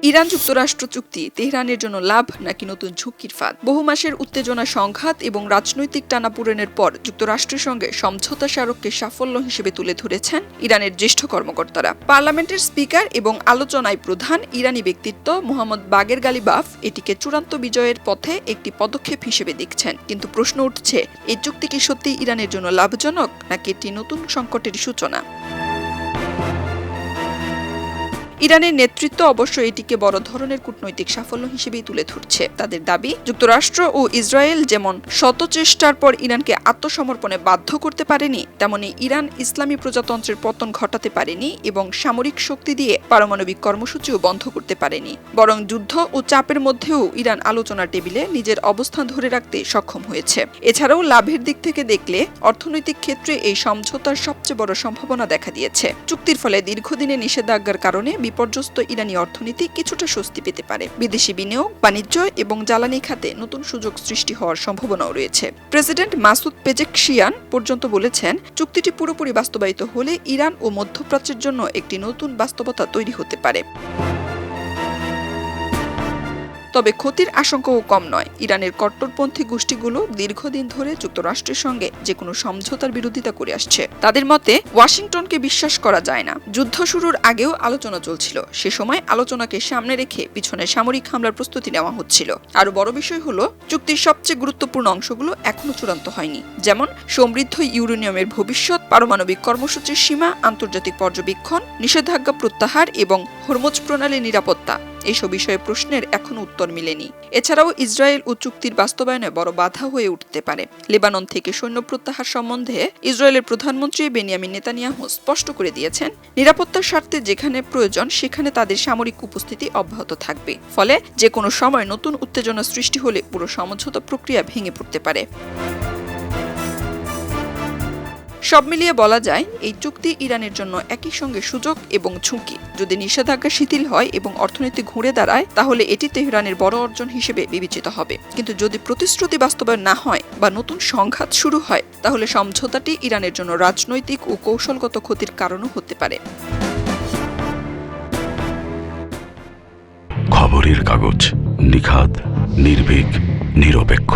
Iran যুক্তরাষ্ট্র চুক্তি তেহরানের জন্য লাভ নাকি নতুন ঝুঁকির ফাঁদ? বহু মাসের উত্তেজনা, সংঘাত এবং রাজনৈতিক টানাপোড়েনের পর যুক্তরাষ্ট্রের সঙ্গে সমঝোতা স্মারককে সাফল্য হিসেবে তুলে ধরেছেন ইরানের জ্যেষ্ঠ কর্মকর্তারা। পার্লামেন্টের স্পিকার এবং আলোচনায় প্রধান ইরানি ব্যক্তিত্ব মোহাম্মদ বাগের গালিবাফ এটিকে চূড়ান্ত বিজয়ের পথে একটি পদক্ষেপ হিসেবে দেখছেন। কিন্তু প্রশ্ন উঠছে, এই চুক্তি কি সত্যি ইরানের জন্য লাভজনক নাকি এটি নতুন সংকটের সূচনা? ইরানের নেতৃত্ব অবশ্য এটিকে বড় ধরনের কূটনৈতিক সাফল্য হিসেবেই তুলে ধরছে। তাদের দাবি, যুক্তরাষ্ট্র ও ইসরায়েল যেমন শত চেষ্টার পর ইরানকে আত্মসমর্পণে বাধ্য করতে পারেনি, তেমনি ইরান ইসলামী প্রজাতন্ত্রের পতন ঘটাতে পারেনি এবং সামরিক শক্তি দিয়ে পারমাণবিক কর্মসূচিও বন্ধ করতে পারেনি। বরং যুদ্ধ ও চাপের মধ্যেও ইরান আলোচনার টেবিলে নিজের অবস্থান ধরে রাখতে সক্ষম হয়েছে। এছাড়াও লাভের দিক থেকে দেখলে অর্থনৈতিক ক্ষেত্রে এই সমঝোতার সবচেয়ে বড় সম্ভাবনা দেখা দিয়েছে। চুক্তির ফলে দীর্ঘদিনের নিষেধাজ্ঞার কারণে বিপর্যস্ত ইরানি অর্থনীতি কিছুটা স্বস্তি পেতে পারে। বিদেশি বিনিয়োগ, বাণিজ্য এবং জ্বালানি খাতে নতুন সুযোগ সৃষ্টি হওয়ার সম্ভাবনাও রয়েছে। প্রেসিডেন্ট মাসুদ পেজেকশিয়ান পর্যন্ত বলেছেন, চুক্তিটি পুরোপুরি বাস্তবায়িত হলে ইরান ও মধ্যপ্রাচ্যের জন্য একটি নতুন বাস্তবতা তৈরি হতে পারে। তবে ক্ষতির আশঙ্কাও কম নয়। ইরানের কট্টরপন্থী গোষ্ঠীগুলো দীর্ঘদিন ধরে যুক্তরাষ্ট্রের সঙ্গে যে কোনো সমঝোতার বিরোধিতা করে আসছে। তাদের মতে, ওয়াশিংটনকে বিশ্বাস করা যায় না। যুদ্ধ শুরুর আগেও আলোচনা চলছিল। সে সময় আলোচনাকে সামনে রেখে পিছনে সামরিক হামলার প্রস্তুতি নেওয়া হচ্ছিল। আরও বড় বিষয় হলো, চুক্তির সবচেয়ে গুরুত্বপূর্ণ অংশগুলো এখনো চূড়ান্ত হয়নি, যেমন সমৃদ্ধ ইউরেনিয়ামের ভবিষ্যৎ, পারমাণবিক কর্মসূচির সীমা, আন্তর্জাতিক পর্যবেক্ষণ, নিষেধাজ্ঞা প্রত্যাহার এবং হরমুজ প্রণালীর নিরাপত্তা। এইসব বিষয়ে প্রশ্নের এখনো উত্তর মিলেনি। এছাড়াও ইসরায়েল ও চুক্তির বাস্তবায়নে বড় বাধা হয়ে উঠতে পারে। লেবানন থেকে সৈন্য প্রত্যাহার সম্বন্ধে ইসরায়েলের প্রধানমন্ত্রী বেনিয়ামিন নেতানিয়াহু স্পষ্ট করে দিয়েছেন, নিরাপত্তার স্বার্থে যেখানে প্রয়োজন সেখানে তাদের সামরিক উপস্থিতি অব্যাহত থাকবে। ফলে যে কোনো সময় নতুন উত্তেজনা সৃষ্টি হলে পুরো সমঝোতা প্রক্রিয়া ভেঙে পড়তে পারে। সব মিলিয়ে বলা যায়, এই চুক্তি ইরানের জন্য একই সঙ্গে সুযোগ এবং ঝুঁকি। যদি নিষেধাজ্ঞা শিথিল হয় এবং অর্থনীতি ঘুরে দাঁড়ায়, তাহলে এটি তেহরানের বড় অর্জন হিসেবে বিবেচিত হবে। কিন্তু যদি প্রতিশ্রুতি বাস্তবায়ন না হয় বা নতুন সংঘাত শুরু হয়, তাহলে সমঝোতাটি ইরানের জন্য রাজনৈতিক ও কৌশলগত ক্ষতির কারণও হতে পারে। খবরের কাগজ, নিখাত, নির্ভীক, নিরপেক্ষ।